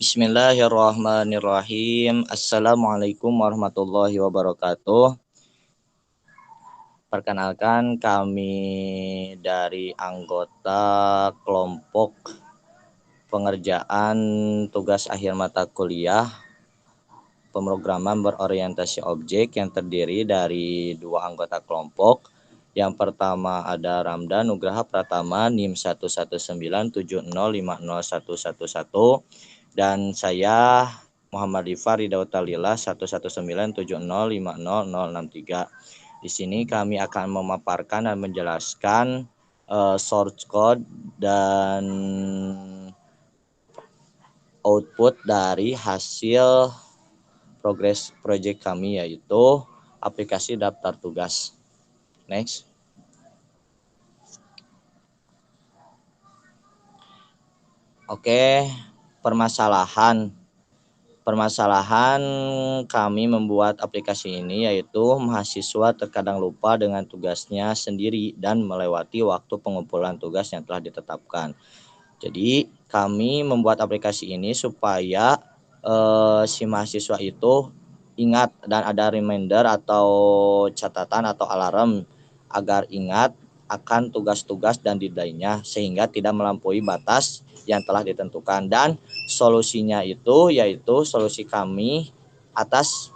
Bismillahirrahmanirrahim. Assalamualaikum warahmatullahi wabarakatuh. Perkenalkan, kami dari anggota kelompok pengerjaan tugas akhir mata kuliah pemrograman berorientasi objek yang terdiri dari dua anggota kelompok. Yang pertama ada Ramdan Nugraha Pratama NIM 11970501111 dan saya Muhammad Rifar Ridautalillah 11970500063. Di sini kami akan memaparkan dan menjelaskan source code dan output dari hasil progres project kami, yaitu aplikasi daftar tugas. Next. Oke, permasalahan kami membuat aplikasi ini yaitu mahasiswa terkadang lupa dengan tugasnya sendiri dan melewati waktu pengumpulan tugas yang telah ditetapkan. Jadi kami membuat aplikasi ini supaya si mahasiswa itu ingat dan ada reminder atau catatan atau alarm agar ingat akan tugas-tugas dan deadline-nya sehingga tidak melampaui batas yang telah ditentukan. Dan solusinya itu yaitu solusi kami atas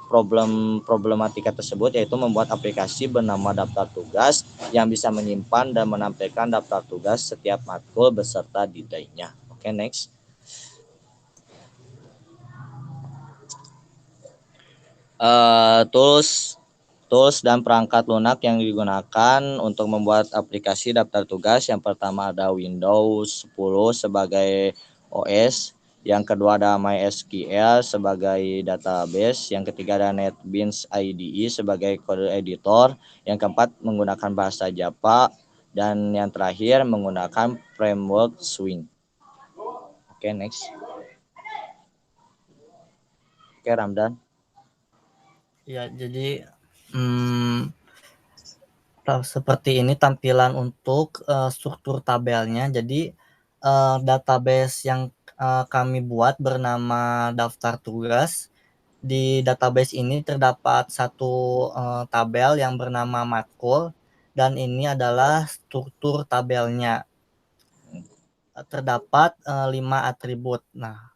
problematika tersebut, yaitu membuat aplikasi bernama daftar tugas yang bisa menyimpan dan menampilkan daftar tugas setiap matkul beserta deadline-nya. Oke, next. Tools dan perangkat lunak yang digunakan untuk membuat aplikasi daftar tugas. Yang pertama ada Windows 10 sebagai OS, yang kedua ada MySQL sebagai database, yang ketiga ada NetBeans IDE sebagai kode editor, yang keempat menggunakan bahasa Java, dan yang terakhir menggunakan framework Swing. Oke, next. Oke, Ramdan. Ya, jadi seperti ini tampilan untuk struktur tabelnya. Jadi database yang kami buat bernama daftar tugas. Di database ini terdapat satu tabel yang bernama matkul, dan ini adalah struktur tabelnya. Terdapat 5 atribut. Nah,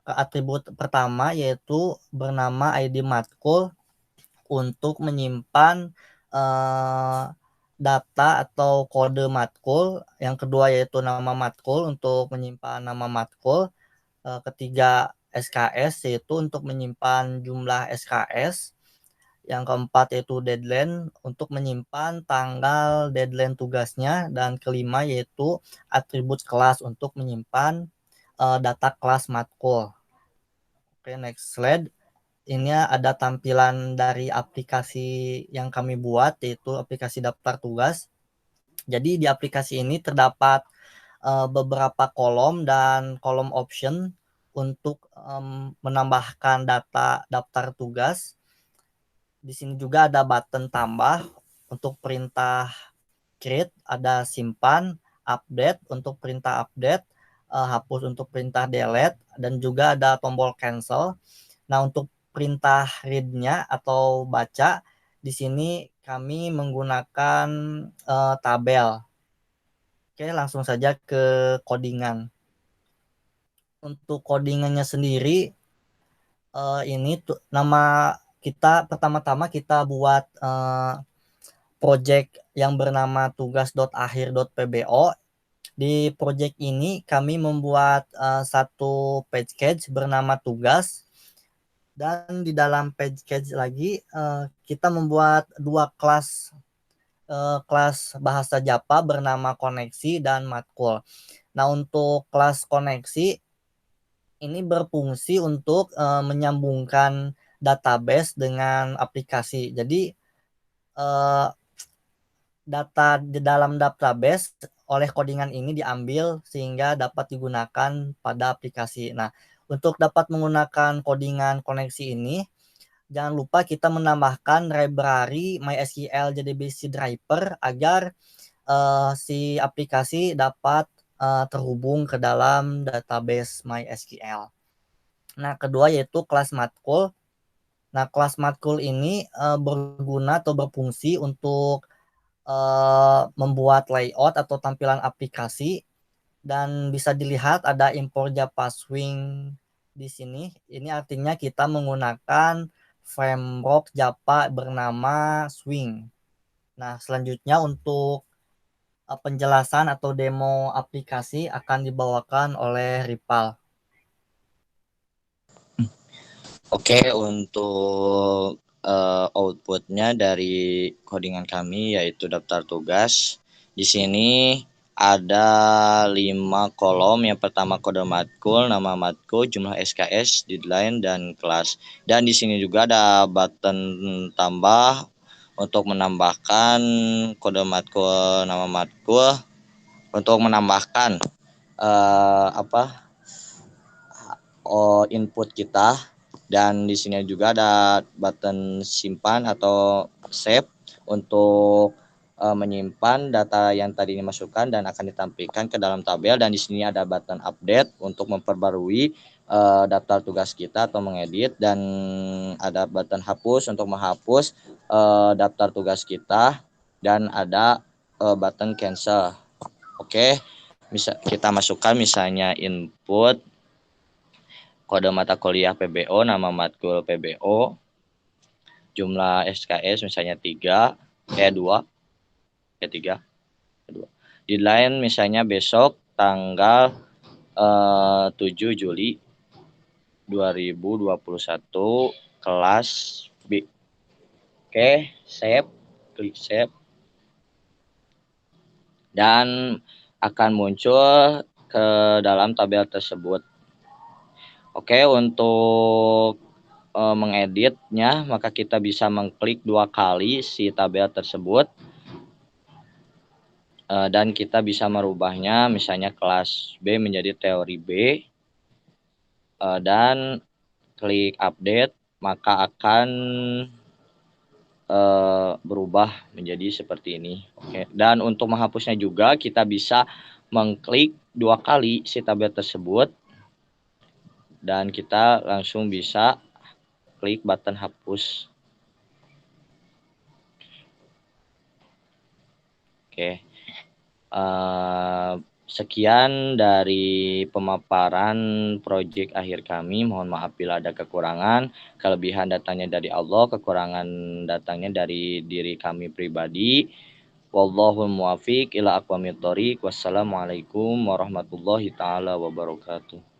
atribut pertama yaitu bernama ID matkul untuk menyimpan data atau kode matkul. Yang kedua yaitu nama matkul untuk menyimpan nama matkul. Ketiga SKS yaitu untuk menyimpan jumlah SKS. Yang keempat yaitu deadline untuk menyimpan tanggal deadline tugasnya. Dan kelima yaitu atribut kelas untuk menyimpan data kelas matkul. Oke, next slide. Ini ada tampilan dari aplikasi yang kami buat, yaitu aplikasi daftar tugas. Jadi di aplikasi ini terdapat beberapa kolom dan kolom option untuk menambahkan data daftar tugas. Di sini juga ada button tambah untuk perintah create, ada simpan, update untuk perintah update, hapus untuk perintah delete, dan juga ada tombol cancel. Nah, untuk perintah read-nya atau baca, di sini kami menggunakan tabel. Oke, langsung saja ke codingan. Untuk codingannya sendiri, ini nama kita pertama-tama kita buat project yang bernama tugas.akhir.pbo. Di project ini kami membuat satu page cage bernama tugas, dan di dalam page cage lagi kita membuat dua kelas bahasa Java bernama koneksi dan matkul. Nah, untuk kelas koneksi ini berfungsi untuk menyambungkan database dengan aplikasi. Jadi data di dalam database oleh codingan ini diambil sehingga dapat digunakan pada aplikasi. Nah, untuk dapat menggunakan codingan koneksi ini, jangan lupa kita menambahkan library MySQL JDBC driver agar si aplikasi dapat terhubung ke dalam database MySQL. Nah, kedua yaitu kelas matkul. Nah, kelas matkul ini berguna atau berfungsi untuk membuat layout atau tampilan aplikasi, dan bisa dilihat ada import Java Swing di sini. Ini artinya kita menggunakan framework Java bernama Swing. Nah, selanjutnya untuk penjelasan atau demo aplikasi akan dibawakan oleh Ripal. Oke, untuk outputnya dari codingan kami yaitu daftar tugas. Di sini ada 5 kolom. Yang pertama kode matkul, nama matkul, jumlah SKS, deadline, dan kelas. Dan di sini juga ada button tambah untuk menambahkan kode matkul, nama matkul, untuk menambahkan input kita. Dan di sini juga ada button simpan atau save untuk menyimpan data yang tadi dimasukkan dan akan ditampilkan ke dalam tabel. Dan di sini ada button update untuk memperbarui daftar tugas kita atau mengedit, dan ada button hapus untuk menghapus daftar tugas kita, dan ada button cancel. Oke, kita masukkan misalnya input kode mata kuliah PBO, nama matkul PBO, jumlah SKS misalnya 2, 2. Deadline misalnya besok tanggal 7 Juli 2021, kelas B. Oke, save, klik save. Dan akan muncul ke dalam tabel tersebut. Oke, untuk mengeditnya, maka kita bisa mengklik 2 kali si tabel tersebut, dan kita bisa merubahnya, misalnya kelas B menjadi teori B, dan klik update, maka akan berubah menjadi seperti ini. Oke. Dan untuk menghapusnya juga kita bisa mengklik 2 kali si tabel tersebut, dan kita langsung bisa klik button hapus. Oke. Sekian dari pemaparan proyek akhir kami. Mohon maaf bila ada kekurangan. Kelebihan datangnya dari Allah, kekurangan datangnya dari diri kami pribadi. Wallahul muwaffiq ila aqwamit thoriq. Wassalamualaikum warahmatullahi taala wabarakatuh.